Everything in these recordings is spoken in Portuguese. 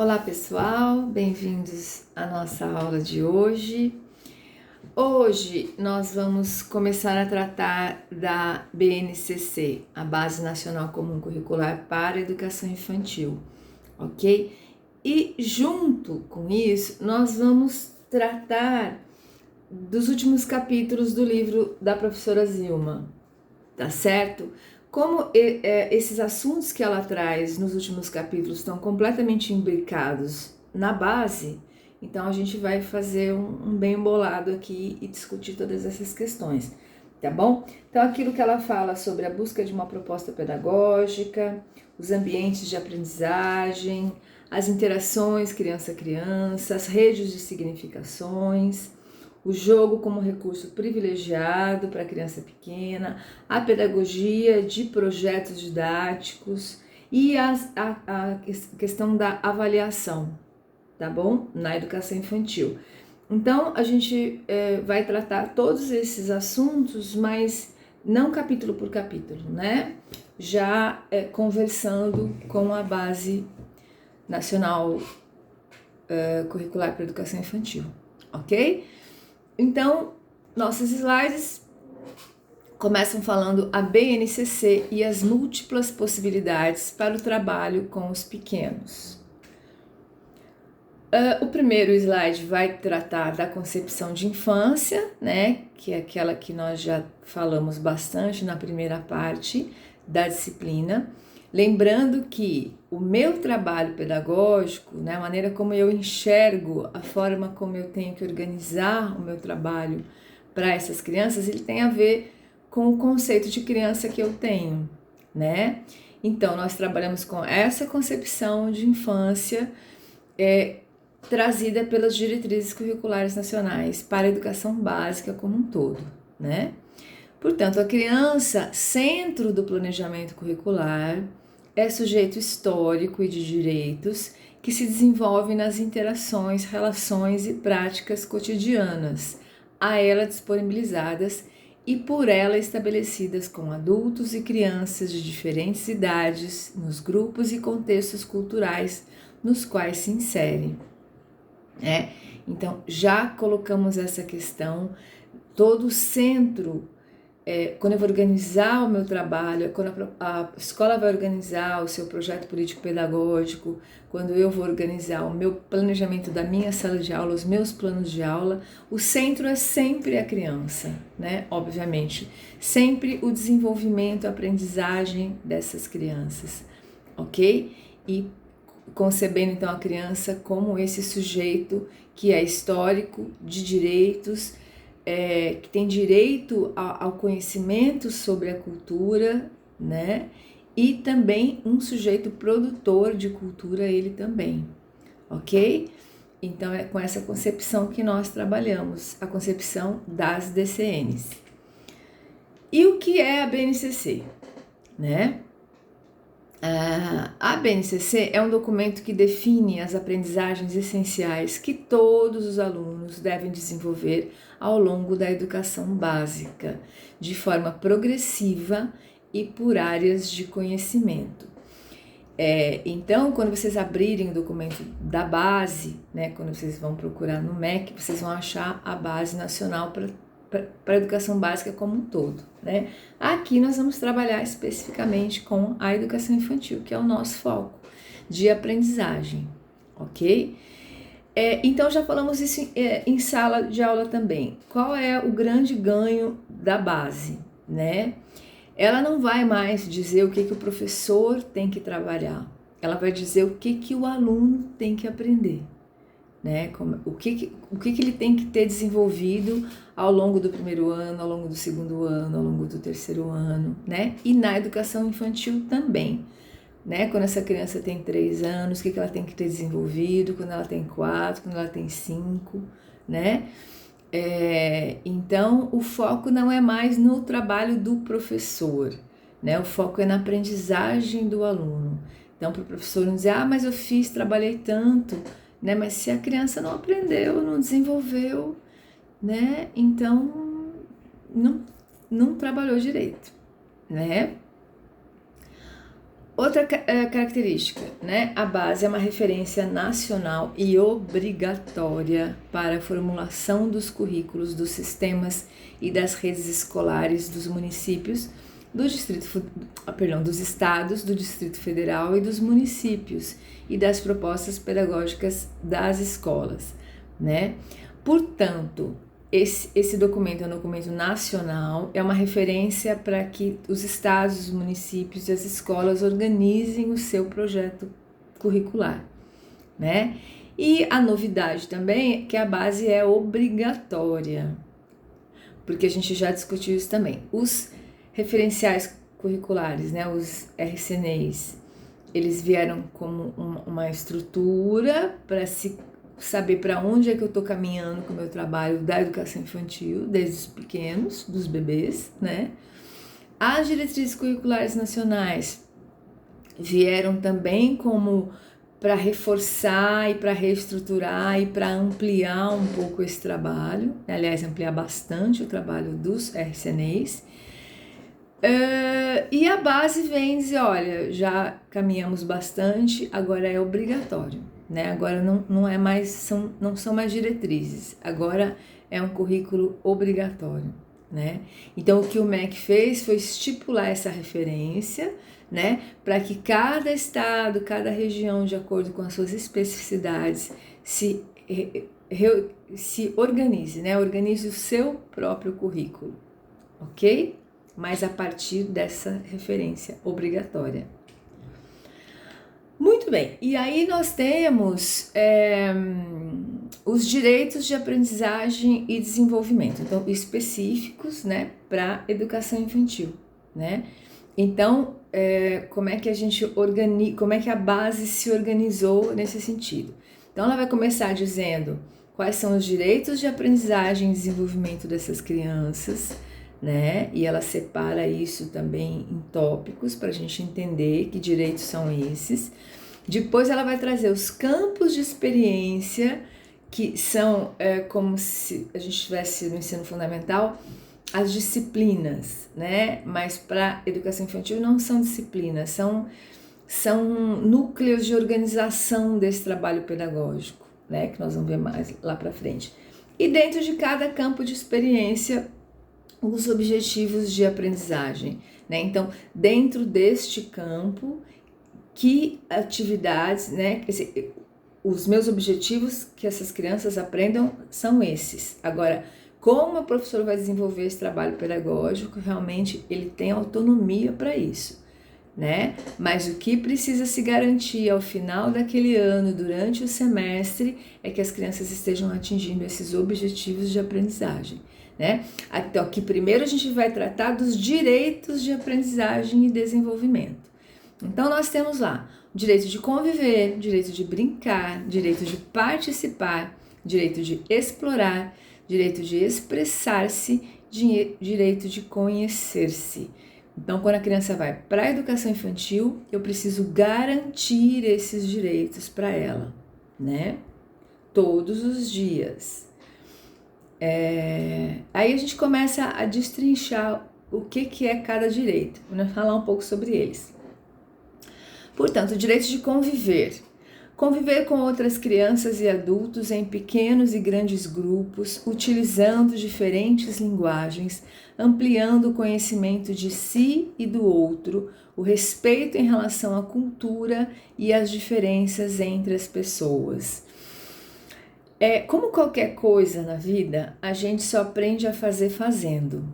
Olá pessoal, bem-vindos à nossa aula de hoje. Hoje nós vamos começar a tratar da BNCC, a Base Nacional Comum Curricular para a Educação Infantil, ok? E junto com isso nós vamos tratar dos últimos capítulos do livro da professora Zilma, tá certo? Como esses assuntos que ela traz nos últimos capítulos estão completamente imbricados na base, então a gente vai fazer um bem bolado aqui e discutir todas essas questões, tá bom? Então aquilo que ela fala sobre a busca de uma proposta pedagógica, os ambientes de aprendizagem, as interações criança-criança, as redes de significações, o jogo como recurso privilegiado para a criança pequena, a pedagogia de projetos didáticos e a questão da avaliação, tá bom? Na educação infantil. Então, a gente vai tratar todos esses assuntos, mas não capítulo por capítulo, né? Já conversando com a Base Nacional Curricular para a Educação Infantil, ok? Então, nossos slides começam falando a BNCC e as múltiplas possibilidades para o trabalho com os pequenos. O primeiro slide vai tratar da concepção de infância, né, que é aquela que nós já falamos bastante na primeira parte da disciplina. Lembrando que o meu trabalho pedagógico, né, a maneira como eu enxergo, a forma como eu tenho que organizar o meu trabalho para essas crianças, ele tem a ver com o conceito de criança que eu tenho, né? Então, nós trabalhamos com essa concepção de infância trazida pelas diretrizes curriculares nacionais para a educação básica como um todo, né? Portanto, a criança, centro do planejamento curricular, é sujeito histórico e de direitos que se desenvolve nas interações, relações e práticas cotidianas, a ela disponibilizadas e por ela estabelecidas com adultos e crianças de diferentes idades, nos grupos e contextos culturais nos quais se insere. Então, já colocamos essa questão, todo o centro. Quando eu vou organizar o meu trabalho, quando a escola vai organizar o seu projeto político-pedagógico, quando eu vou organizar o meu planejamento da minha sala de aula, os meus planos de aula, o centro é sempre a criança, né? Obviamente, sempre o desenvolvimento, a aprendizagem dessas crianças, ok? E concebendo então a criança como esse sujeito que é histórico, de direitos, que tem direito ao conhecimento sobre a cultura, né? E também um sujeito produtor de cultura, ele também, ok? Então é com essa concepção que nós trabalhamos, a concepção das DCNs. E o que é a BNCC, né? A BNCC é um documento que define as aprendizagens essenciais que todos os alunos devem desenvolver ao longo da educação básica, de forma progressiva e por áreas de conhecimento. Então, quando vocês abrirem o documento da base, né, quando vocês vão procurar no MEC, vocês vão achar a Base Nacional para a Educação Básica como um todo, né? Aqui nós vamos trabalhar especificamente com a educação infantil, que é o nosso foco de aprendizagem, ok? Então já falamos isso em sala de aula também. Qual é o grande ganho da base, né? Ela não vai mais dizer o que o professor tem que trabalhar, ela vai dizer o que o aluno tem que aprender, né? O que ele tem que ter desenvolvido ao longo do primeiro ano, ao longo do segundo ano, ao longo do terceiro ano, né? E na educação infantil também, né? Quando essa criança tem 3 anos, o que ela tem que ter desenvolvido, quando ela tem 4, quando ela tem 5, né? Então, o foco não é mais no trabalho do professor, né? O foco é na aprendizagem do aluno. Então, para o professor não dizer, mas eu trabalhei tanto, né? Mas se a criança não aprendeu, não desenvolveu, né? Então, não trabalhou direito, né? Outra característica, né? A base é uma referência nacional e obrigatória para a formulação dos currículos dos sistemas e das redes escolares dos municípios, dos estados, do Distrito Federal e dos municípios e das propostas pedagógicas das escolas, né? Portanto, esse documento é um documento nacional, é uma referência para que os estados, os municípios e as escolas organizem o seu projeto curricular, né? E a novidade também é que a base é obrigatória, porque a gente já discutiu isso também. Os referenciais curriculares, né, os RCNEs, eles vieram como uma estrutura para se saber para onde é que eu estou caminhando com o meu trabalho da educação infantil, desde os pequenos, dos bebês, né? As diretrizes curriculares nacionais vieram também como para reforçar e para reestruturar e para ampliar um pouco esse trabalho, aliás, ampliar bastante o trabalho dos RCNEs. E a base vem dizer, olha, já caminhamos bastante, agora é obrigatório. Né? Agora não é mais, não são mais diretrizes, agora é um currículo obrigatório, né? Então o que o MEC fez foi estipular essa referência, né? Para que cada estado, cada região, de acordo com as suas especificidades, se organize, né? Organize o seu próprio currículo, ok? Mas a partir dessa referência obrigatória. Muito bem, e aí nós temos os direitos de aprendizagem e desenvolvimento, então específicos, né, para educação infantil, né? Então, como é que a gente como é que a base se organizou nesse sentido? Então, ela vai começar dizendo quais são os direitos de aprendizagem e desenvolvimento dessas crianças, né? E ela separa isso também em tópicos para a gente entender que direitos são esses. Depois ela vai trazer os campos de experiência, que são como se a gente estivesse no ensino fundamental, as disciplinas, né? Mas para educação infantil não são disciplinas, são núcleos de organização desse trabalho pedagógico, né? Que nós vamos ver mais lá para frente. E dentro de cada campo de experiência, os objetivos de aprendizagem, né? Então, dentro deste campo, que atividades, né? Os meus objetivos que essas crianças aprendam são esses. Agora, como o professor vai desenvolver esse trabalho pedagógico, realmente ele tem autonomia para isso, né? Mas o que precisa se garantir ao final daquele ano, durante o semestre, é que as crianças estejam atingindo esses objetivos de aprendizagem, né? Então, aqui primeiro a gente vai tratar dos direitos de aprendizagem e desenvolvimento. Então, nós temos lá o direito de conviver, direito de brincar, direito de participar, direito de explorar, direito de expressar-se, direito de conhecer-se. Então, quando a criança vai para a educação infantil, eu preciso garantir esses direitos para ela, né? Todos os dias. Aí a gente começa a destrinchar o que é cada direito. Vamos falar um pouco sobre eles. Portanto, o direito de conviver. Conviver com outras crianças e adultos em pequenos e grandes grupos, utilizando diferentes linguagens, ampliando o conhecimento de si e do outro, o respeito em relação à cultura e às diferenças entre as pessoas. Como qualquer coisa na vida, a gente só aprende a fazer fazendo,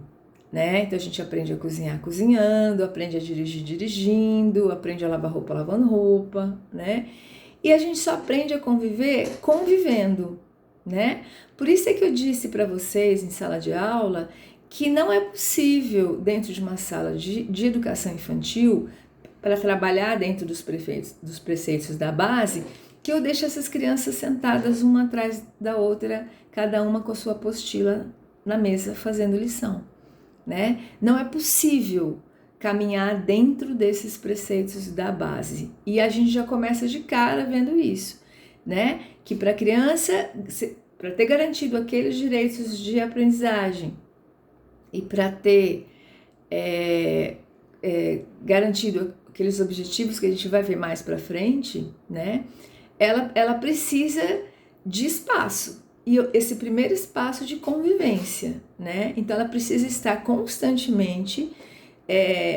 né? Então a gente aprende a cozinhar cozinhando, aprende a dirigir dirigindo, aprende a lavar roupa lavando roupa, né? E a gente só aprende a conviver convivendo, né? Por isso é que eu disse para vocês em sala de aula que não é possível, dentro de uma sala de educação infantil, para trabalhar dentro dos preceitos da base, que eu deixe essas crianças sentadas uma atrás da outra, cada uma com a sua apostila na mesa fazendo lição, né? Não é possível caminhar dentro desses preceitos da base. E a gente já começa de cara vendo isso, né? Que para a criança, para ter garantido aqueles direitos de aprendizagem e para ter garantido aqueles objetivos que a gente vai ver mais para frente, né? Ela precisa de espaço. E esse primeiro espaço de convivência, né? Então ela precisa estar constantemente,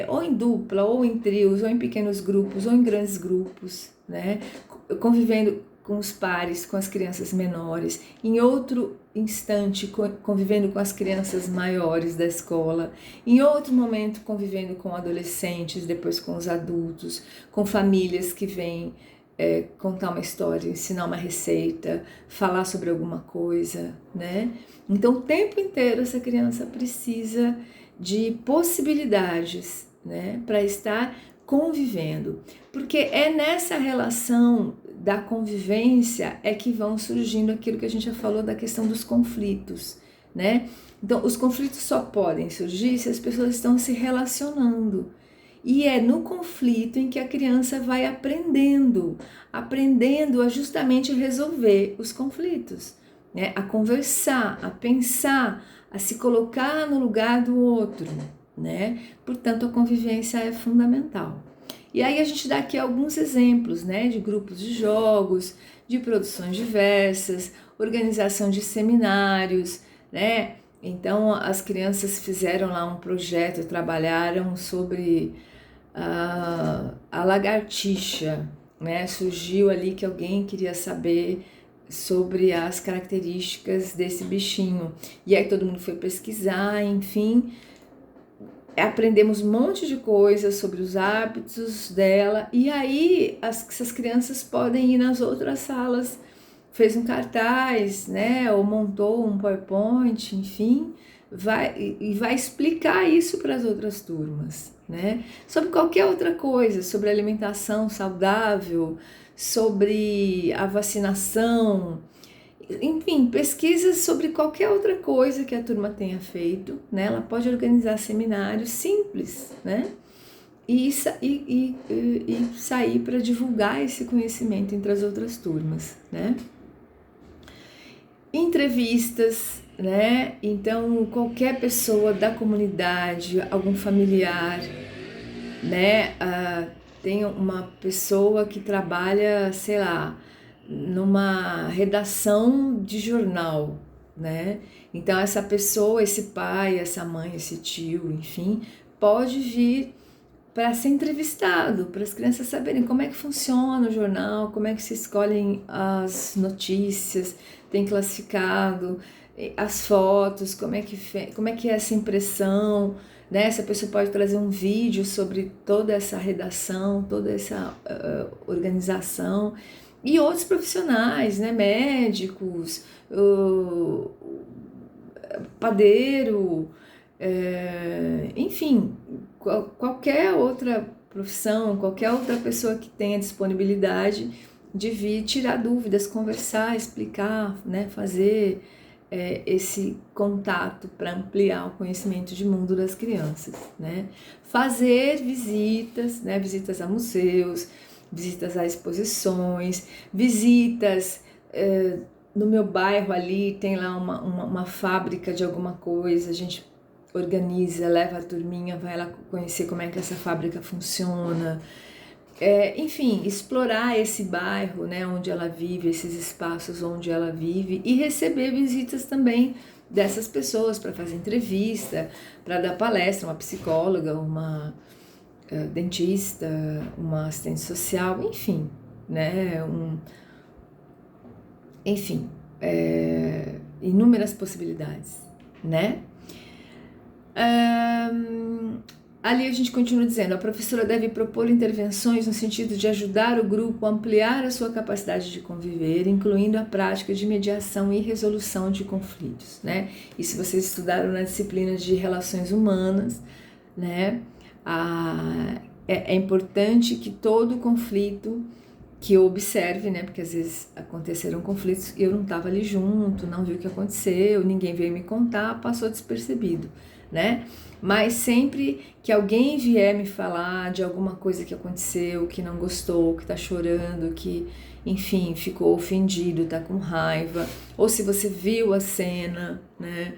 ou em dupla, ou em trios, ou em pequenos grupos, ou em grandes grupos, né? Convivendo com os pares, com as crianças menores, em outro instante convivendo com as crianças maiores da escola, em outro momento convivendo com adolescentes, depois com os adultos, com famílias que vêm contar uma história, ensinar uma receita, falar sobre alguma coisa, né? Então o tempo inteiro essa criança precisa de possibilidades, né, para estar convivendo, porque é nessa relação da convivência que vão surgindo aquilo que a gente já falou da questão dos conflitos, né? Então os conflitos só podem surgir se as pessoas estão se relacionando. E é no conflito em que a criança vai aprendendo a justamente resolver os conflitos, né? A conversar, a pensar, a se colocar no lugar do outro, né? Portanto, a convivência é fundamental. E aí a gente dá aqui alguns exemplos, né? De grupos de jogos, de produções diversas, organização de seminários, né? Então, as crianças fizeram lá um projeto, trabalharam sobre a lagartixa, né? Surgiu ali que alguém queria saber sobre as características desse bichinho. E aí todo mundo foi pesquisar, enfim, aprendemos um monte de coisas sobre os hábitos dela. E aí essas crianças podem ir nas outras salas, fez um cartaz, né? Ou montou um PowerPoint, enfim, vai explicar isso para as outras turmas, né? Sobre qualquer outra coisa, sobre alimentação saudável, sobre a vacinação, enfim, pesquisas sobre qualquer outra coisa que a turma tenha feito, né? Ela pode organizar seminários simples, né? E sair para divulgar esse conhecimento entre as outras turmas, né? Entrevistas, né? Então, qualquer pessoa da comunidade, algum familiar, né? Tem uma pessoa que trabalha, sei lá, numa redação de jornal, né? Então, essa pessoa, esse pai, essa mãe, esse tio, enfim, pode vir para ser entrevistado, para as crianças saberem como é que funciona o jornal, como é que se escolhem as notícias, tem classificado as fotos, como é que é essa impressão, né? Essa pessoa pode trazer um vídeo sobre toda essa redação, toda essa organização, e outros profissionais, né? Médicos, padeiro, enfim, qualquer outra profissão, qualquer outra pessoa que tenha disponibilidade de vir tirar dúvidas, conversar, explicar, né, fazer esse contato para ampliar o conhecimento de mundo das crianças, né? Fazer visitas, né, visitas a museus, visitas a exposições, visitas no meu bairro ali, tem lá uma fábrica de alguma coisa, a gente organiza, leva a turminha, vai lá conhecer como é que essa fábrica funciona. Enfim, explorar esse bairro, né, onde ela vive, esses espaços onde ela vive, e receber visitas também dessas pessoas para fazer entrevista, para dar palestra, uma psicóloga, uma dentista, uma assistente social, enfim, né, inúmeras possibilidades, né? Ali a gente continua dizendo, a professora deve propor intervenções no sentido de ajudar o grupo a ampliar a sua capacidade de conviver, incluindo a prática de mediação e resolução de conflitos, né? E se vocês estudaram na disciplina de relações humanas, né? É importante que todo conflito que eu observe, né? Porque às vezes aconteceram conflitos e eu não estava ali junto, não vi o que aconteceu, ninguém veio me contar, passou despercebido, né? Mas sempre que alguém vier me falar de alguma coisa que aconteceu, que não gostou, que tá chorando, que, enfim, ficou ofendido, tá com raiva, ou se você viu a cena, né?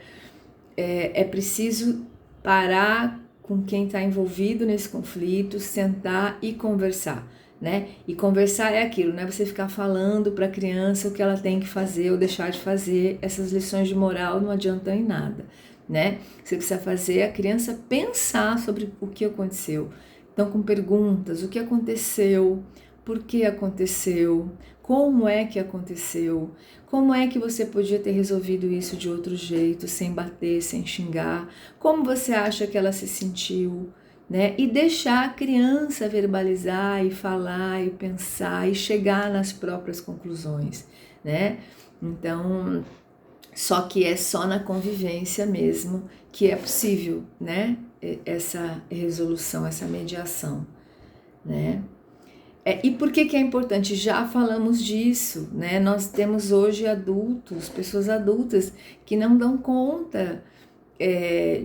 É preciso parar com quem está envolvido nesse conflito, sentar e conversar, né? E conversar é aquilo, não é você ficar falando para a criança o que ela tem que fazer ou deixar de fazer. Essas lições de moral não adiantam em nada, né? Você precisa fazer a criança pensar sobre o que aconteceu. Então, com perguntas: o que aconteceu? Por que aconteceu? Como é que aconteceu? Como é que você podia ter resolvido isso de outro jeito, sem bater, sem xingar? Como você acha que ela se sentiu? Né? E deixar a criança verbalizar e falar e pensar e chegar nas próprias conclusões, né? Então, só que é só na convivência mesmo que é possível, né? Essa resolução, essa mediação, né? E por que é importante? Já falamos disso, né? Nós temos hoje adultos, pessoas adultas que não dão conta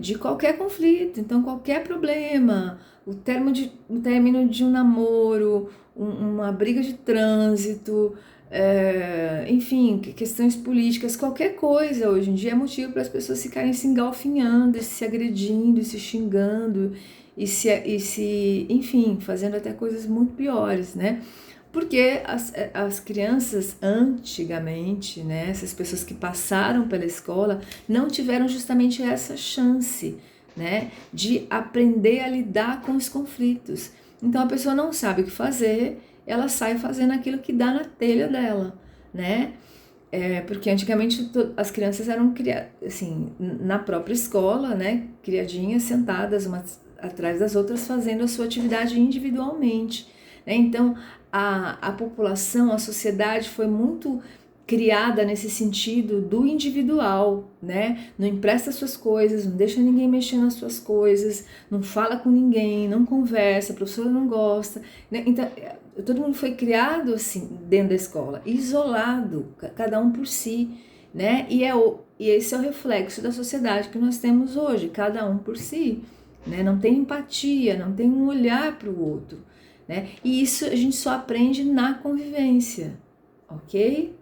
de qualquer conflito, então qualquer problema, o término de um namoro, uma briga de trânsito, enfim, questões políticas, qualquer coisa hoje em dia é motivo para as pessoas ficarem se engalfinhando, se agredindo, se xingando enfim, fazendo até coisas muito piores, né? Porque as crianças antigamente, né, essas pessoas que passaram pela escola, não tiveram justamente essa chance, né, de aprender a lidar com os conflitos. Então a pessoa não sabe o que fazer, ela sai fazendo aquilo que dá na telha dela, né? Porque antigamente as crianças eram criadas, assim, na própria escola, né, criadinhas, sentadas umas atrás das outras, fazendo a sua atividade individualmente, né? Então a população, a sociedade foi muito criada nesse sentido do individual, né? Não empresta suas coisas, não deixa ninguém mexer nas suas coisas, não fala com ninguém, não conversa, a professora não gosta, né? Então todo mundo foi criado assim dentro da escola, isolado, cada um por si, né? E esse é o reflexo da sociedade que nós temos hoje, cada um por si, né? Não tem empatia, não tem um olhar para o outro, né? E isso a gente só aprende na convivência, ok?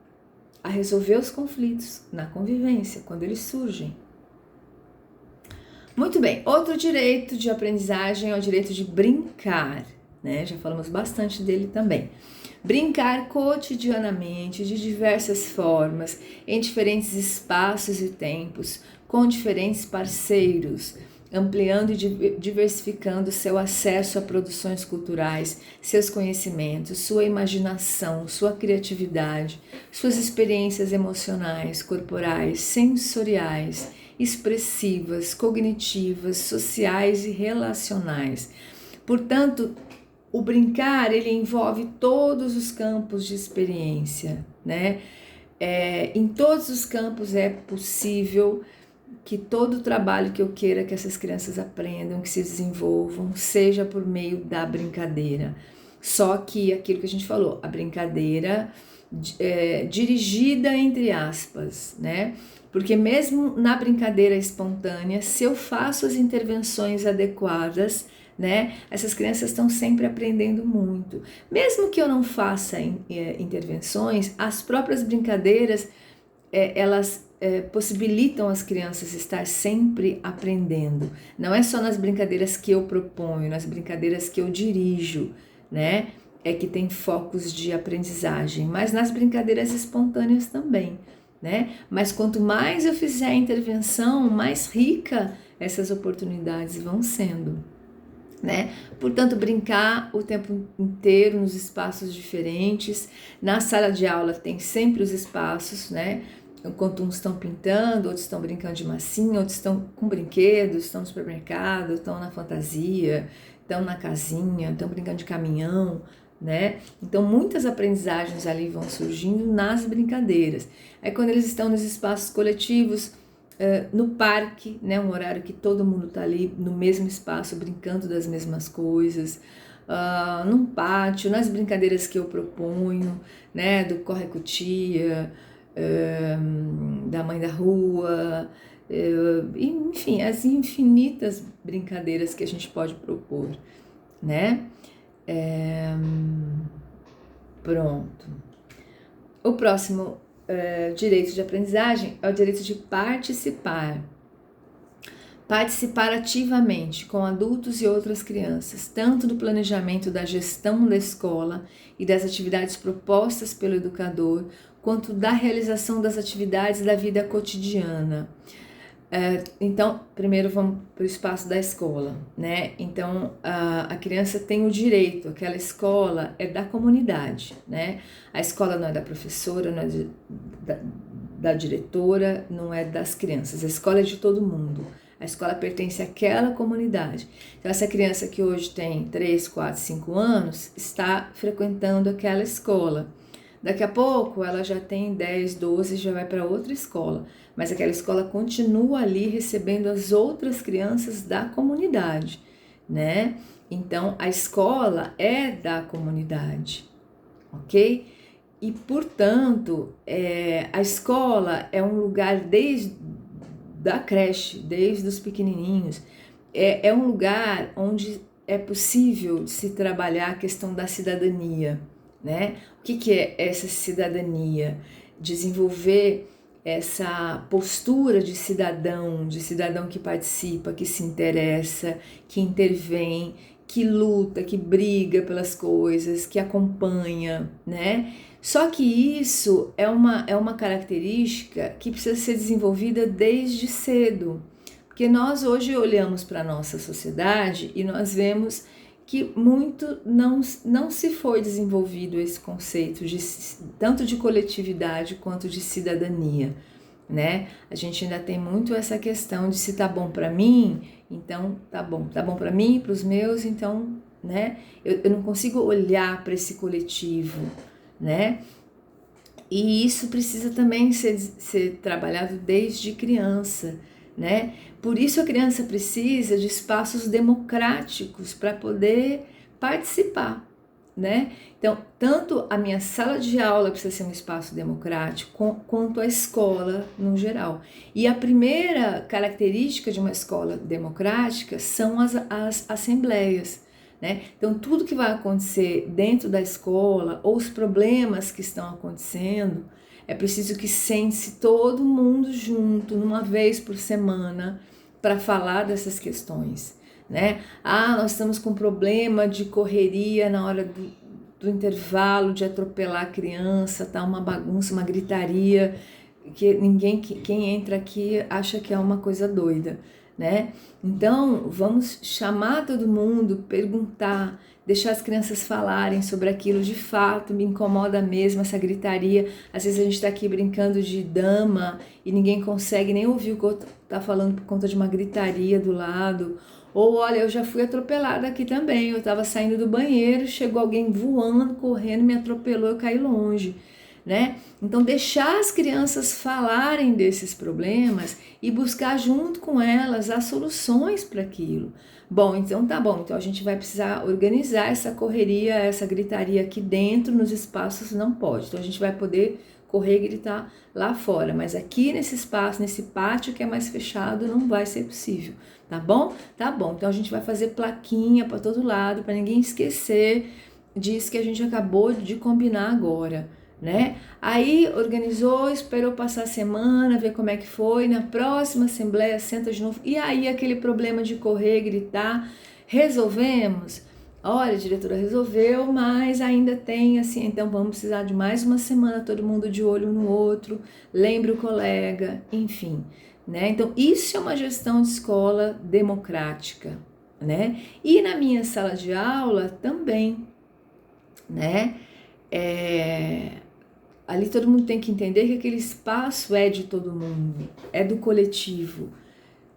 A resolver os conflitos na convivência, quando eles surgem. Muito bem, outro direito de aprendizagem é o direito de brincar, né? Já falamos bastante dele também. Brincar cotidianamente, de diversas formas, em diferentes espaços e tempos, com diferentes parceiros, ampliando e diversificando seu acesso a produções culturais, seus conhecimentos, sua imaginação, sua criatividade, suas experiências emocionais, corporais, sensoriais, expressivas, cognitivas, sociais e relacionais. Portanto, o brincar, ele envolve todos os campos de experiência, né? Em todos os campos é possível que todo o trabalho que eu queira que essas crianças aprendam, que se desenvolvam, seja por meio da brincadeira. Só que aquilo que a gente falou, a brincadeira dirigida entre aspas, né? Porque mesmo na brincadeira espontânea, se eu faço as intervenções adequadas, né? Essas crianças estão sempre aprendendo muito. Mesmo que eu não faça intervenções, as próprias brincadeiras, elas possibilitam as crianças estar sempre aprendendo. Não é só nas brincadeiras que eu proponho, nas brincadeiras que eu dirijo, né? É que tem focos de aprendizagem, mas nas brincadeiras espontâneas também, né? Mas quanto mais eu fizer a intervenção, mais rica essas oportunidades vão sendo, né? Portanto, brincar o tempo inteiro nos espaços diferentes. Na sala de aula tem sempre os espaços, né? Enquanto uns estão pintando, outros estão brincando de massinha, outros estão com brinquedos, estão no supermercado, estão na fantasia, estão na casinha, estão brincando de caminhão, né? Então muitas aprendizagens ali vão surgindo nas brincadeiras. Aí quando eles estão nos espaços coletivos, no parque, né, um horário que todo mundo está ali no mesmo espaço brincando das mesmas coisas, num pátio, nas brincadeiras que eu proponho, né, do corre-cutia, da mãe da rua, enfim, as infinitas brincadeiras que a gente pode propor, né? Pronto. O próximo direito de aprendizagem é o direito de participar. Participar ativamente com adultos e outras crianças, tanto do planejamento da gestão da escola e das atividades propostas pelo educador, quanto da realização das atividades da vida cotidiana. Então, primeiro vamos para o espaço da escola, né? Então, a criança tem o direito, aquela escola é da comunidade, né? A escola não é da professora, não é da diretora, não é das crianças, a escola é de todo mundo. A escola pertence àquela comunidade. Então, essa criança que hoje tem 3, 4, 5 anos está frequentando aquela escola. Daqui a pouco ela já tem 10, 12 e já vai para outra escola. Mas aquela escola continua ali recebendo as outras crianças da comunidade, né? Então, a escola é da comunidade, ok? E, portanto, a escola é um lugar desde da creche, desde os pequenininhos, é um lugar onde é possível se trabalhar a questão da cidadania, né? O que é essa cidadania? Desenvolver essa postura de cidadão que participa, que se interessa, que intervém, que luta, que briga pelas coisas, que acompanha, né? Só que isso é uma característica que precisa ser desenvolvida desde cedo, porque nós hoje olhamos para a nossa sociedade e nós vemos que muito não se foi desenvolvido esse conceito tanto de coletividade quanto de cidadania, né? A gente ainda tem muito essa questão de se tá bom para mim, então tá bom para mim, para os meus, então, né? Eu não consigo olhar para esse coletivo, né? E isso precisa também ser trabalhado desde criança, né? Por isso a criança precisa de espaços democráticos para poder participar, né? Então, tanto a minha sala de aula precisa ser um espaço democrático, quanto a escola no geral. E a primeira característica de uma escola democrática são as assembleias, né? Então, tudo que vai acontecer dentro da escola, ou os problemas que estão acontecendo, é preciso que sente-se todo mundo junto, uma vez por semana, para falar dessas questões, né? Nós estamos com problema de correria na hora do intervalo, de atropelar a criança, tá uma bagunça, uma gritaria, que quem entra aqui acha que é uma coisa doida, né? Então, vamos chamar todo mundo, perguntar, deixar as crianças falarem sobre aquilo. De fato, me incomoda mesmo essa gritaria. Às vezes a gente está aqui brincando de dama e ninguém consegue nem ouvir o que eu tá falando por conta de uma gritaria do lado. Ou, olha, eu já fui atropelada aqui também. Eu estava saindo do banheiro, chegou alguém voando, correndo, me atropelou, eu caí longe, né? Então, deixar as crianças falarem desses problemas e buscar junto com elas as soluções para aquilo. Bom, então tá bom. Então a gente vai precisar organizar essa correria, essa gritaria aqui dentro, nos espaços não pode. Então a gente vai poder correr e gritar lá fora, mas aqui nesse espaço, nesse pátio que é mais fechado, não vai ser possível, tá bom? Tá bom. Então a gente vai fazer plaquinha para todo lado, para ninguém esquecer disso que a gente acabou de combinar agora, né? Aí organizou, esperou passar a semana, ver como é que foi, na próxima assembleia senta de novo, e aí aquele problema de correr, gritar, resolvemos? Olha, a diretora resolveu, mas ainda tem assim, então vamos precisar de mais uma semana, todo mundo de olho no outro, lembre o colega, enfim, né? Então isso é uma gestão de escola democrática, né? E na minha sala de aula também, né? Ali todo mundo tem que entender que aquele espaço é de todo mundo, é do coletivo,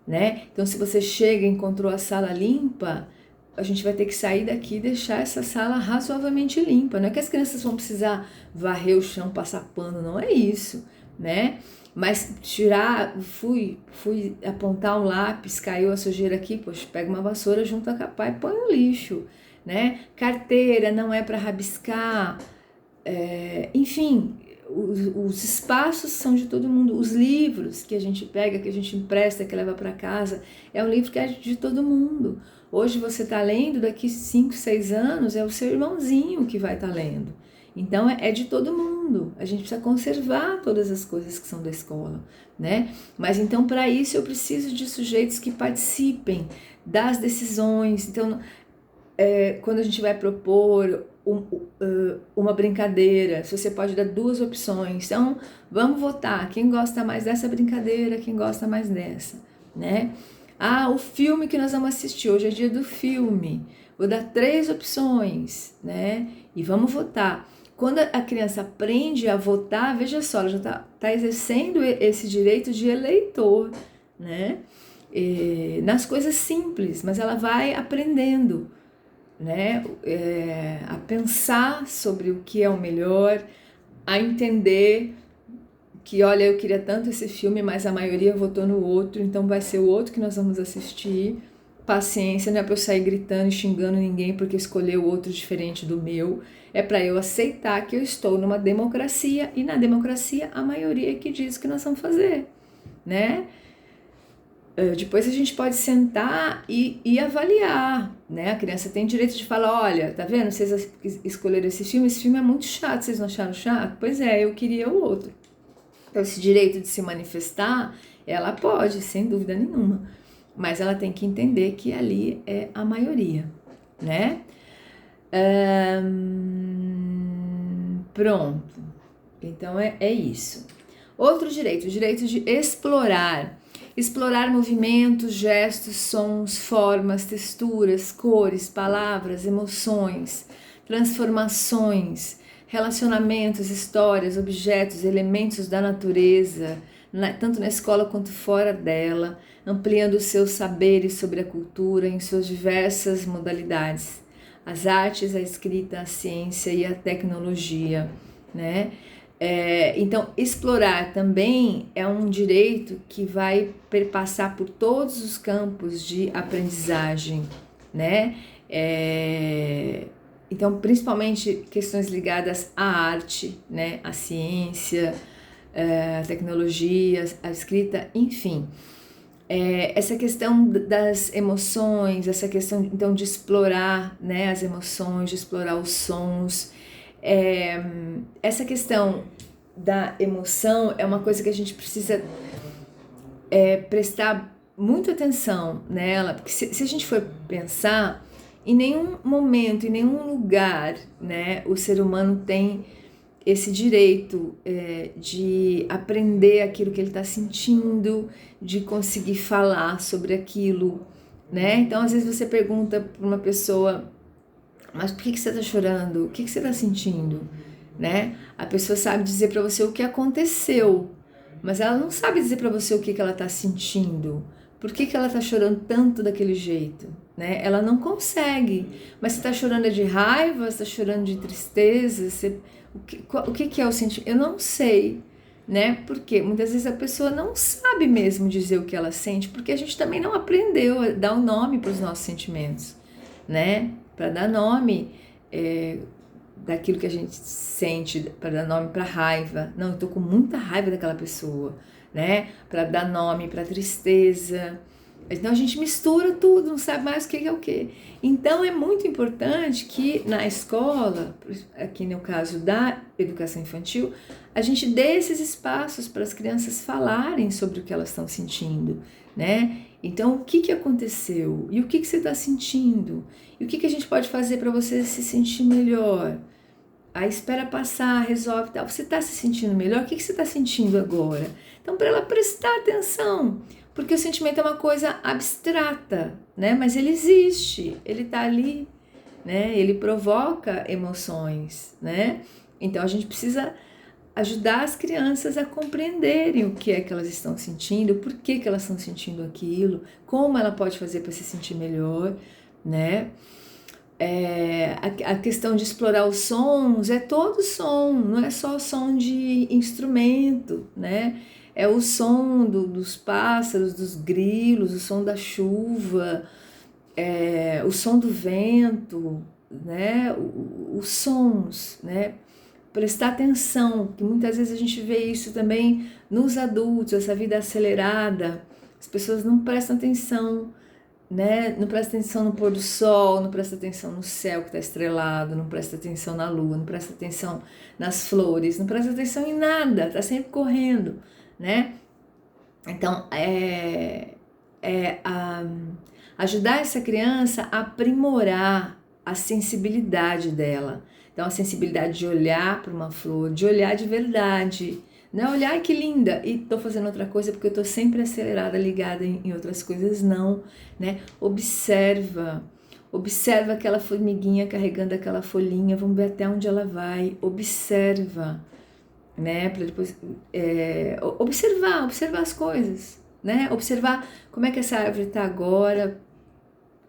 né? Então, se você chega e encontrou a sala limpa, a gente vai ter que sair daqui e deixar essa sala razoavelmente limpa. Não é que as crianças vão precisar varrer o chão, passar pano, não é isso, né? Mas fui apontar um lápis, caiu a sujeira aqui, poxa, pega uma vassoura, junta a capa e põe no lixo, né? Carteira não é para rabiscar, enfim, os espaços são de todo mundo. Os livros que a gente pega, que a gente empresta, que leva para casa, é um livro que é de todo mundo. Hoje você está lendo, daqui 5, 6 anos é o seu irmãozinho que vai estar lendo. Então é de todo mundo, a gente precisa conservar todas as coisas que são da escola, né? Mas então para isso eu preciso de sujeitos que participem das decisões. Então quando a gente vai propor uma brincadeira, se você pode dar 2 opções, então vamos votar, quem gosta mais dessa brincadeira, quem gosta mais dessa, né? O filme que nós vamos assistir, hoje é dia do filme, vou dar 3 opções, né? E vamos votar. Quando a criança aprende a votar, veja só, ela já tá exercendo esse direito de eleitor, né? Nas coisas simples, mas ela vai aprendendo, né, a pensar sobre o que é o melhor, a entender que, olha, eu queria tanto esse filme, mas a maioria votou no outro, então vai ser o outro que nós vamos assistir. Paciência, não é para eu sair gritando e xingando ninguém porque escolheu outro diferente do meu, é para eu aceitar que eu estou numa democracia e na democracia a maioria é que diz o que nós vamos fazer, né? Depois a gente pode sentar e avaliar, né? A criança tem direito de falar, olha, tá vendo? Vocês escolheram esse filme é muito chato, vocês não acharam chato? Pois é, eu queria o outro. Então esse direito de se manifestar, ela pode, sem dúvida nenhuma, mas ela tem que entender que ali é a maioria, né? Pronto, então é isso. Outro direito, o direito de explorar movimentos, gestos, sons, formas, texturas, cores, palavras, emoções, transformações, relacionamentos, histórias, objetos, elementos da natureza, tanto na escola quanto fora dela, ampliando os seus saberes sobre a cultura em suas diversas modalidades, as artes, a escrita, a ciência e a tecnologia, né? Então, explorar também é um direito que vai perpassar por todos os campos de aprendizagem, né? Então, principalmente questões ligadas à arte, né? À ciência, à tecnologia, à escrita, enfim. Essa questão das emoções, essa questão então de explorar, né, as emoções, de explorar os sons. Essa questão da emoção é uma coisa que a gente precisa prestar muita atenção nela, porque se a gente for pensar, em nenhum momento, em nenhum lugar, né, o ser humano tem esse direito de aprender aquilo que ele está sentindo, de conseguir falar sobre aquilo, né? Então, às vezes você pergunta para uma pessoa, mas por que você está chorando? O que você está sentindo? Né? A pessoa sabe dizer para você o que aconteceu, mas ela não sabe dizer para você o que ela está sentindo. Por que ela está chorando tanto daquele jeito? Né? Ela não consegue. Mas você está chorando de raiva? Você está chorando de tristeza? O que é o sentimento? Eu não sei, né? Porque muitas vezes a pessoa não sabe mesmo dizer o que ela sente, porque a gente também não aprendeu a dar um nome para os nossos sentimentos, né? Para dar nome daquilo que a gente sente, para dar nome para raiva. Não, eu tô com muita raiva daquela pessoa, né? Para dar nome para tristeza. Então a gente mistura tudo, não sabe mais o que é o que. Então é muito importante que na escola, aqui no caso da educação infantil, a gente dê esses espaços para as crianças falarem sobre o que elas estão sentindo, né? Então, o que aconteceu? E o que você está sentindo? E o que a gente pode fazer para você se sentir melhor? Aí espera passar, resolve, tal. Você está se sentindo melhor? O que você está sentindo agora? Então, para ela prestar atenção, porque o sentimento é uma coisa abstrata, né? Mas ele existe, ele está ali, né? Ele provoca emoções, né? Então, a gente precisa ajudar as crianças a compreenderem o que é que elas estão sentindo, por que elas estão sentindo aquilo, como ela pode fazer para se sentir melhor, né? A questão de explorar os sons é todo som, não é só som de instrumento, né? É o som dos pássaros, dos grilos, o som da chuva, o som do vento, né? Os sons, né? Prestar atenção, que muitas vezes a gente vê isso também nos adultos, essa vida acelerada, as pessoas não prestam atenção, né? Não presta atenção no pôr do sol, não presta atenção no céu que está estrelado, não presta atenção na lua, não presta atenção nas flores, não presta atenção em nada, está sempre correndo, né? Então, ajudar essa criança a aprimorar a sensibilidade dela. Então, a sensibilidade de olhar para uma flor, de olhar de verdade, não olhar, ai que linda, e tô fazendo outra coisa porque eu tô sempre acelerada, ligada em outras coisas, não, né? Observa aquela formiguinha carregando aquela folhinha, vamos ver até onde ela vai, observa, né? Para depois observar as coisas, né? Observar como é que essa árvore tá agora,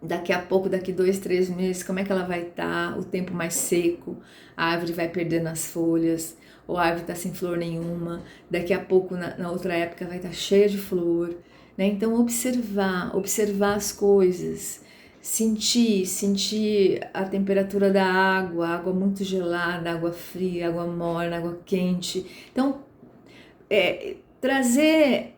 daqui a pouco, daqui 2, 3 meses, como é que ela vai estar, o tempo mais seco, a árvore vai perdendo as folhas, ou a árvore está sem flor nenhuma, daqui a pouco, na outra época, vai estar cheia de flor, né? Então, observar as coisas, sentir a temperatura da água muito gelada, água fria, água morna, água quente. Então, trazer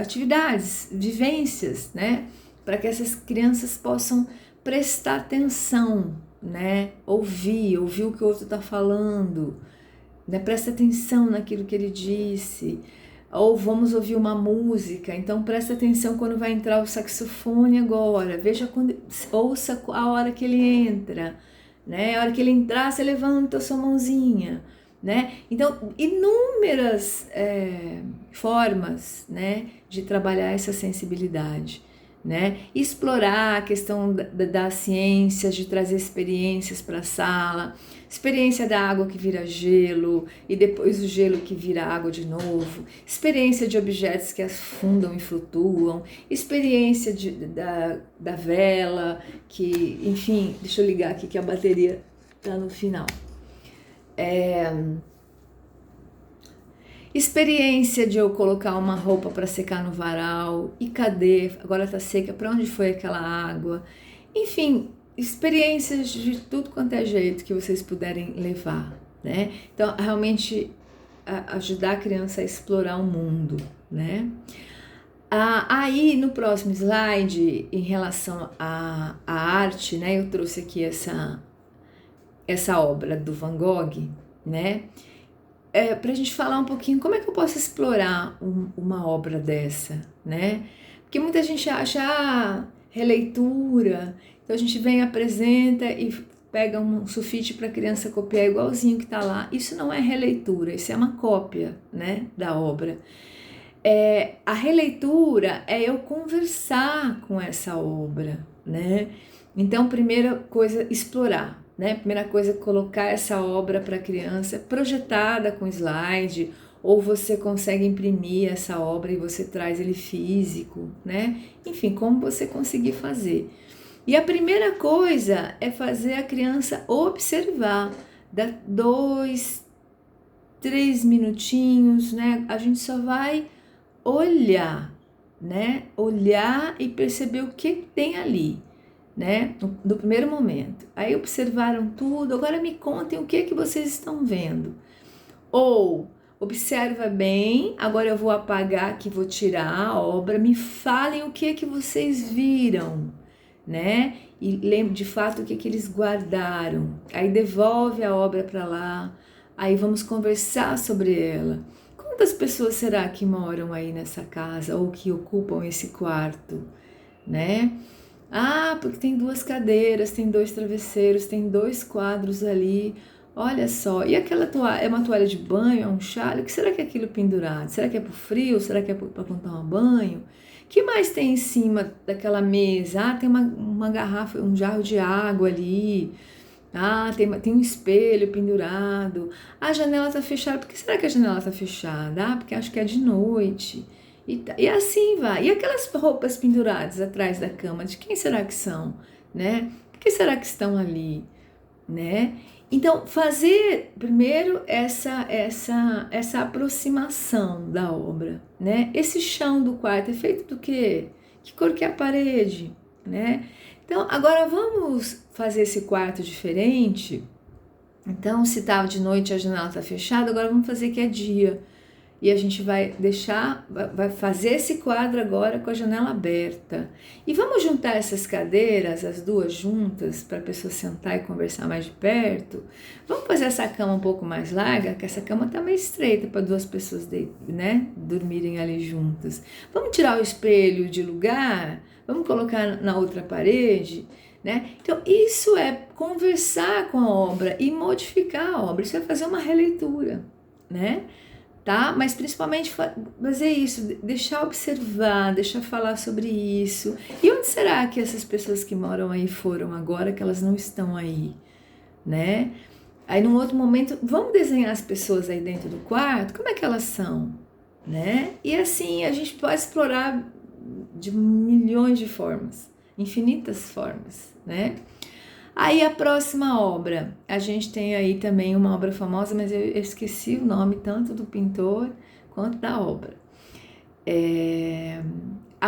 atividades, vivências, né? Para que essas crianças possam prestar atenção, né? Ouvir o que o outro está falando, né? Presta atenção naquilo que ele disse. Ou vamos ouvir uma música, então presta atenção quando vai entrar o saxofone agora, ouça a hora que ele entra, né? A hora que ele entrar, você levanta a sua mãozinha, né? Então, inúmeras formas, né, de trabalhar essa sensibilidade, né? Explorar a questão das ciências, de trazer experiências para a sala, experiência da água que vira gelo e depois o gelo que vira água de novo, experiência de objetos que afundam e flutuam, experiência da vela, que, enfim, deixa eu ligar aqui que a bateria está no final. Experiência de eu colocar uma roupa para secar no varal e cadê? Agora tá seca, para onde foi aquela água? Enfim, experiências de tudo quanto é jeito que vocês puderem levar, né? Então, realmente ajudar a criança a explorar o mundo, né? Aí, no próximo slide, em relação à arte, né? Eu trouxe aqui essa obra do Van Gogh, né? Para a gente falar um pouquinho como é que eu posso explorar uma obra dessa, né? Porque muita gente acha releitura, então a gente vem, apresenta e pega um sulfite para a criança copiar igualzinho que está lá. Isso não é releitura, isso é uma cópia, né, da obra. A releitura é eu conversar com essa obra, né? Então, primeira coisa, explorar. Né? Primeira coisa, colocar essa obra para a criança projetada com slide, ou você consegue imprimir essa obra e você traz ele físico, né? Enfim, como você conseguir fazer. E a primeira coisa é fazer a criança observar, dá 2, 3 minutinhos, né? A gente só vai olhar, né? Olhar e perceber o que tem ali, né? No primeiro momento. Aí observaram tudo, agora me contem o que vocês estão vendo. Ou observa bem, agora eu vou apagar aqui, vou tirar a obra, me falem o que vocês viram, né? E lembre de fato o que eles guardaram. Aí devolve a obra para lá, aí vamos conversar sobre ela. Quantas pessoas será que moram aí nessa casa ou que ocupam esse quarto, né? Porque tem 2 cadeiras, tem 2 travesseiros, tem 2 quadros ali, olha só. E aquela toalha, é uma toalha de banho, é um chale? O que será que é aquilo pendurado? Será que é pro frio? Será que é para tomar banho? O que mais tem em cima daquela mesa? Tem uma garrafa, um jarro de água ali. Tem um espelho pendurado. A janela tá fechada. Por que será que a janela tá fechada? Porque acho que é de noite. E assim vai. E aquelas roupas penduradas atrás da cama, de quem será que são, né? Por que será que estão ali, né? Então, fazer primeiro essa aproximação da obra, né? Esse chão do quarto é feito do quê? Que cor que é a parede, né? Então, agora vamos fazer esse quarto diferente. Então, se estava de noite a janela está fechada, agora vamos fazer que é dia. E a gente vai vai fazer esse quadro agora com a janela aberta. E vamos juntar essas cadeiras, as duas juntas, para a pessoa sentar e conversar mais de perto. Vamos fazer essa cama um pouco mais larga, que essa cama está meio estreita para duas pessoas, né, dormirem ali juntas. Vamos tirar o espelho de lugar, vamos colocar na outra parede, né? Então, isso é conversar com a obra e modificar a obra. Isso é fazer uma releitura, né? Tá? Mas principalmente fazer isso, deixar observar, deixar falar sobre isso. E onde será que essas pessoas que moram aí foram agora que elas não estão aí, né? Aí num outro momento, vamos desenhar as pessoas aí dentro do quarto, como é que elas são, né? E assim, a gente pode explorar de milhões de formas, infinitas formas, né? Aí a próxima obra, a gente tem aí também uma obra famosa, mas eu esqueci o nome tanto do pintor quanto da obra.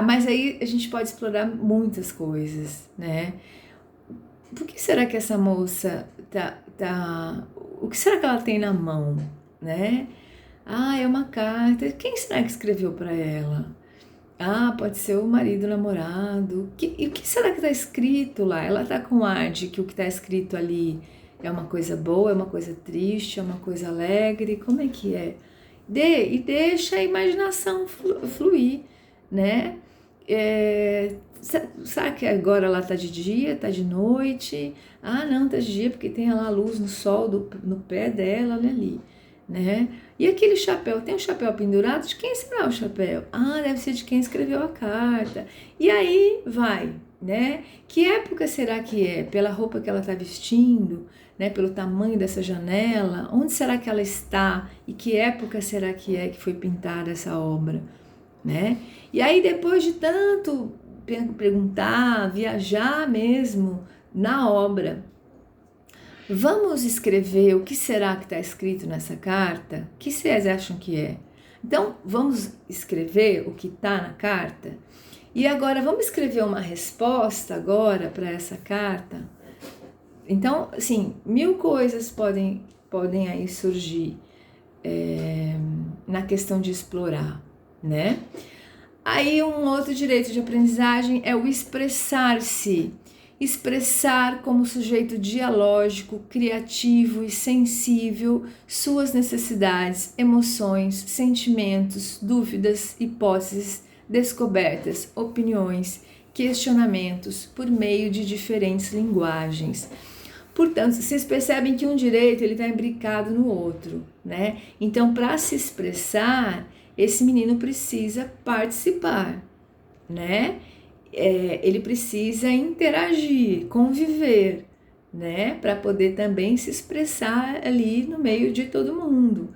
Mas aí a gente pode explorar muitas coisas, né? Por que será que essa moça o que será que ela tem na mão, né? É uma carta. Quem será que escreveu para ela? Pode ser o marido, o namorado. E o que será que está escrito lá? Ela está com ar de que o que está escrito ali é uma coisa boa, é uma coisa triste, é uma coisa alegre? Como é que é? E deixa a imaginação fluir, né? Sabe que agora ela está de dia, está de noite? Não, está de dia porque tem lá a luz no sol no pé dela, olha ali, né? E aquele chapéu, tem um chapéu pendurado? De quem será o chapéu? Deve ser de quem escreveu a carta. E aí vai, né? Que época será que é? Pela roupa que ela está vestindo, né? Pelo tamanho dessa janela? Onde será que ela está? E que época será que é que foi pintada essa obra, né? E aí depois de tanto perguntar, viajar mesmo na obra, vamos escrever o que será que está escrito nessa carta? O que vocês acham que é? Então, vamos escrever o que está na carta? E agora, vamos escrever uma resposta agora para essa carta? Então, assim, 1000 coisas podem aí surgir na questão de explorar, né? Aí, um outro direito de aprendizagem é o expressar-se. Expressar como sujeito dialógico, criativo e sensível suas necessidades, emoções, sentimentos, dúvidas, hipóteses, descobertas, opiniões, questionamentos por meio de diferentes linguagens. Portanto, vocês percebem que um direito ele está imbricado no outro, né? Então, para se expressar, esse menino precisa participar, né? Ele precisa interagir, conviver, né? Para poder também se expressar ali no meio de todo mundo.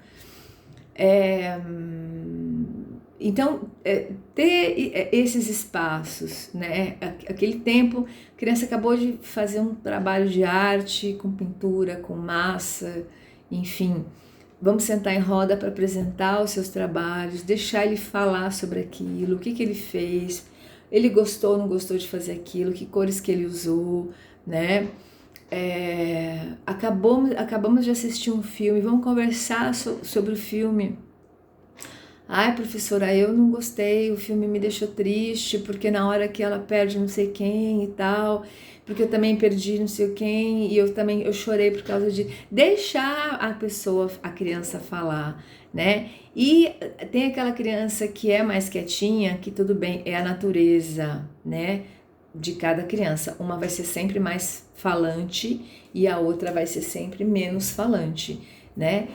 Então, ter esses espaços, né? Aquele tempo, a criança acabou de fazer um trabalho de arte, com pintura, com massa, enfim. Vamos sentar em roda para apresentar os seus trabalhos, deixar ele falar sobre aquilo, o que ele fez, ele gostou ou não gostou de fazer aquilo, que cores que ele usou, né? Acabamos de assistir um filme, vamos conversar sobre o filme. Professora, eu não gostei, o filme me deixou triste, porque na hora que ela perde não sei quem e tal, porque eu também perdi não sei quem, e eu chorei por causa de... Deixar a criança falar, né? E tem aquela criança que é mais quietinha, que tudo bem, é a natureza, né? De cada criança. Uma vai ser sempre mais falante e a outra vai ser sempre menos falante, né?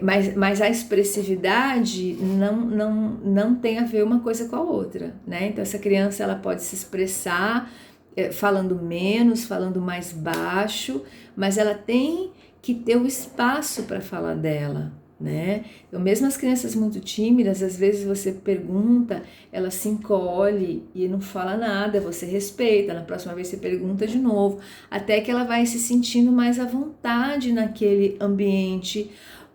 Mas a expressividade não tem a ver uma coisa com a outra, né? Então essa criança ela pode se expressar falando menos, falando mais baixo, mas ela tem que ter o espaço para falar dela, né? Então, mesmo as crianças muito tímidas, às vezes você pergunta, ela se encolhe e não fala nada, você respeita, na próxima vez você pergunta de novo, até que ela vai se sentindo mais à vontade naquele ambiente,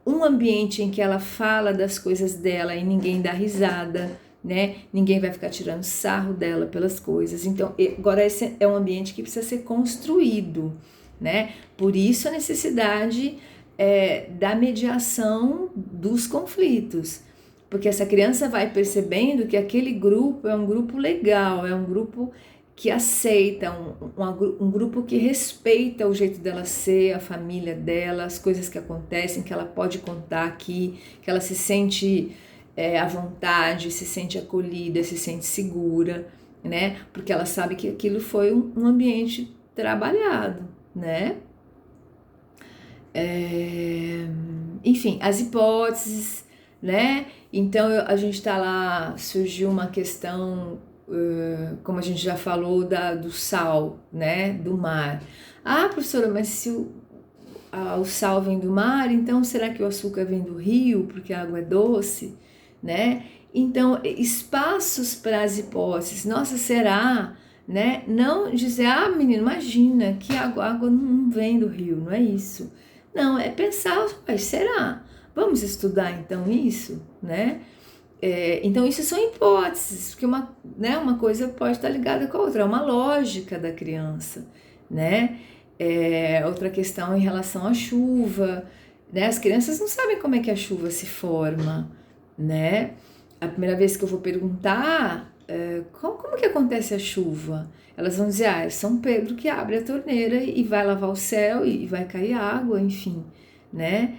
um ambiente em que ela fala das coisas dela e ninguém dá risada, né? Ninguém vai ficar tirando sarro dela pelas coisas. Então, agora esse é um ambiente que precisa ser construído, né? Por isso a necessidade da mediação dos conflitos, Porque essa criança vai percebendo que aquele grupo é um grupo legal, é um grupo que aceita, um grupo que respeita o jeito dela ser, a família dela, as coisas que acontecem, que ela pode contar aqui, que ela se sente à vontade, se sente acolhida, se sente segura, né? Porque ela sabe que aquilo foi um ambiente trabalhado, né? Enfim, as hipóteses, né? Então a gente está lá, surgiu uma questão, como a gente já falou, do sal, né? Do mar. Ah, professora, mas se o sal vem do mar, então será que o açúcar vem do rio, porque a água é doce, né? Então, espaços para as hipóteses. Nossa, será? Né? Não dizer, menino, imagina que a água não vem do rio, não é isso. Não, é pensar, mas será? Vamos estudar então isso, né? Então isso são hipóteses, porque uma coisa pode estar ligada com a outra, é uma lógica da criança, né? Outra questão em relação à chuva, né? As crianças não sabem como é que a chuva se forma, né? A primeira vez que eu vou perguntar como que acontece a chuva, elas vão dizer, é São Pedro que abre a torneira e vai lavar o céu e vai cair água, enfim, né?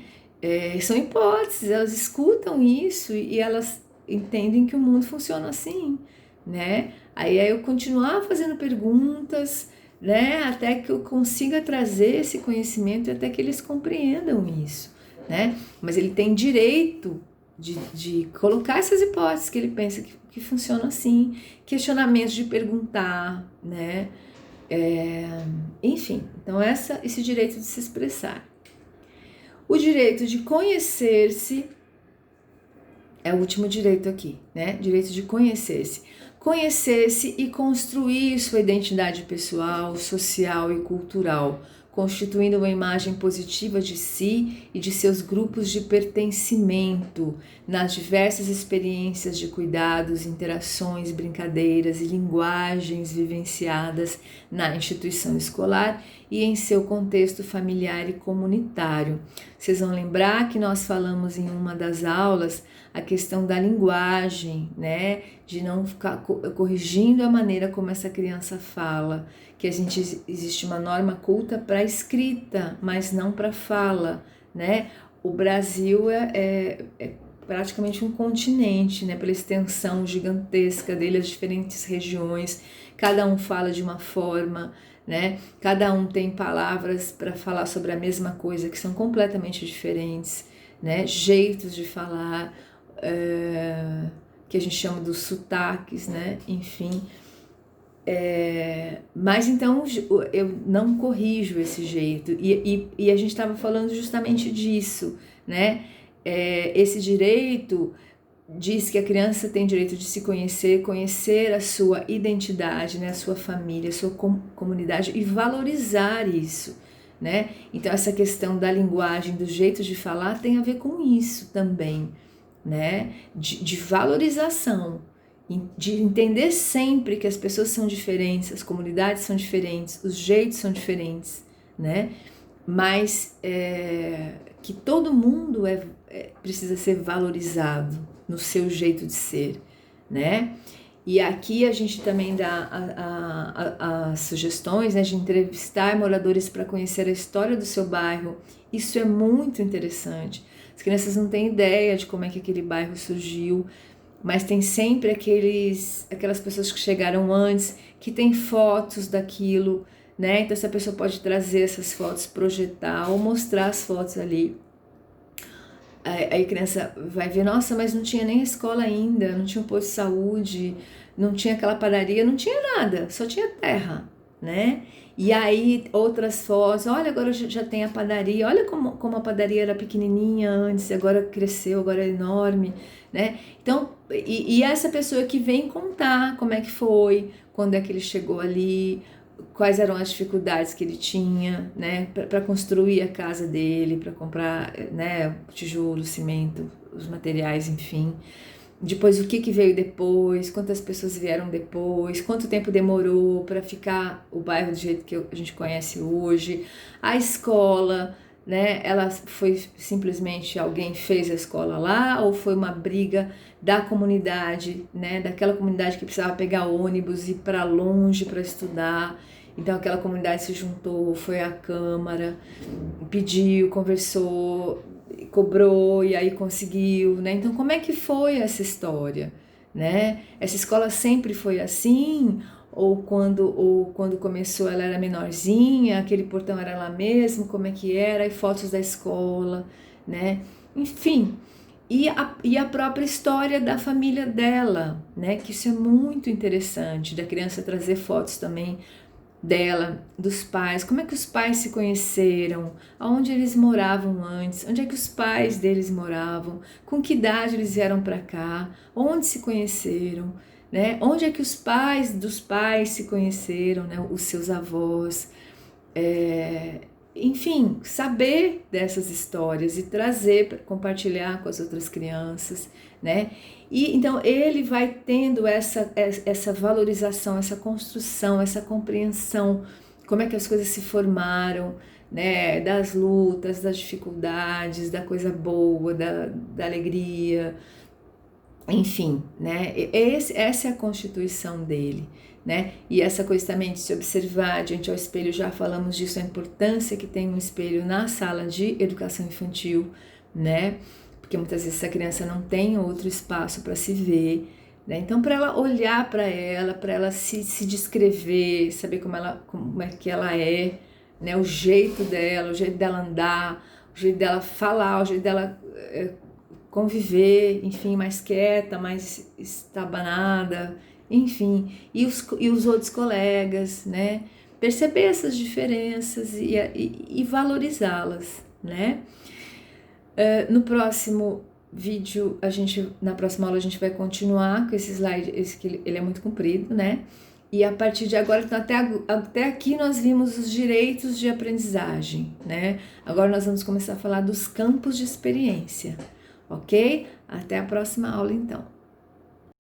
São hipóteses, elas escutam isso e elas entendem que o mundo funciona assim, né? Aí eu continuar fazendo perguntas, né? Até que eu consiga trazer esse conhecimento e até que eles compreendam isso, né? Mas ele tem direito de colocar essas hipóteses que ele pensa que funciona assim, questionamentos de perguntar, né? Enfim, então esse direito de se expressar. O direito de conhecer-se é o último direito aqui, né? Direito de conhecer-se. Conhecer-se e construir sua identidade pessoal, social e cultural, constituindo uma imagem positiva de si e de seus grupos de pertencimento nas diversas experiências de cuidados, interações, brincadeiras e linguagens vivenciadas na instituição escolar e em seu contexto familiar e comunitário. Vocês vão lembrar que nós falamos em uma das aulas a questão da linguagem, né? De não ficar corrigindo a maneira como essa criança fala, que existe uma norma culta para a escrita, mas não para a fala, né? O Brasil é praticamente um continente, né? Pela extensão gigantesca dele, as diferentes regiões, cada um fala de uma forma, né? Cada um tem palavras para falar sobre a mesma coisa que são completamente diferentes, né? Jeitos de falar, que a gente chama dos sotaques, né? Enfim. Mas então eu não corrijo esse jeito e a gente estava falando justamente disso, né? Esse direito diz que a criança tem direito de se conhecer a sua identidade, né? A sua família, a sua comunidade e valorizar isso, né? Então essa questão da linguagem, do jeito de falar tem a ver com isso também, né? De valorização, de entender sempre que as pessoas são diferentes, as comunidades são diferentes, os jeitos são diferentes, né? Mas que todo mundo precisa ser valorizado no seu jeito de ser, né? E aqui a gente também dá as sugestões, né, de entrevistar moradores para conhecer a história do seu bairro. Isso é muito interessante. As crianças não têm ideia de como é que aquele bairro surgiu, mas tem sempre aquelas pessoas que chegaram antes, que têm fotos daquilo, né? Então essa pessoa pode trazer essas fotos, projetar ou mostrar as fotos ali. Aí a criança vai ver, nossa, mas não tinha nem escola ainda, não tinha um posto de saúde, não tinha aquela padaria, não tinha nada, só tinha terra, né? E aí outras fotos, olha, agora já tem a padaria, olha como a padaria era pequenininha antes, agora cresceu, agora é enorme, né? Então, e essa pessoa que vem contar como é que foi, quando é que ele chegou ali, quais eram as dificuldades que ele tinha, né, para construir a casa dele, para comprar, né, tijolo, cimento, os materiais, enfim. Depois o que veio depois, quantas pessoas vieram depois, quanto tempo demorou para ficar o bairro do jeito que a gente conhece hoje, a escola, né? Ela foi simplesmente alguém fez a escola lá, ou foi uma briga da comunidade, né? Daquela comunidade que precisava pegar ônibus e ir para longe para estudar. Então aquela comunidade se juntou, foi à Câmara, pediu, conversou, cobrou e aí conseguiu, né? Então como é que foi essa história, né? Essa escola sempre foi assim? Ou quando começou ela era menorzinha, aquele portão era lá mesmo, como é que era, e fotos da escola, né? Enfim, e a própria história da família dela, né? Que isso é muito interessante, da criança trazer fotos também dela, dos pais, como é que os pais se conheceram, aonde eles moravam antes, onde é que os pais deles moravam, com que idade eles vieram para cá, onde se conheceram, né? Onde é que os pais dos pais se conheceram, né? Os seus avós, enfim, saber dessas histórias e trazer para compartilhar com as outras crianças, né? E então ele vai tendo essa valorização, essa construção, essa compreensão, como é que as coisas se formaram, né? Das lutas, das dificuldades, da coisa boa, da alegria, enfim, né? Essa é a constituição dele, né? E essa coisa também de se observar diante ao espelho, já falamos disso, a importância que tem um espelho na sala de educação infantil, né? Porque muitas vezes essa criança não tem outro espaço para se ver, né? Então, para ela olhar para ela se descrever, saber como é que ela é, né? O jeito dela andar, o jeito dela falar, o jeito dela conviver, enfim, mais quieta, mais estabanada, enfim, e os outros colegas, né? Perceber essas diferenças e valorizá-las, né? No próximo vídeo, na próxima aula a gente vai continuar com esse slide, ele é muito comprido, né? E a partir de agora, então, até aqui nós vimos os direitos de aprendizagem, né? Agora nós vamos começar a falar dos campos de experiência, ok? Até a próxima aula, então.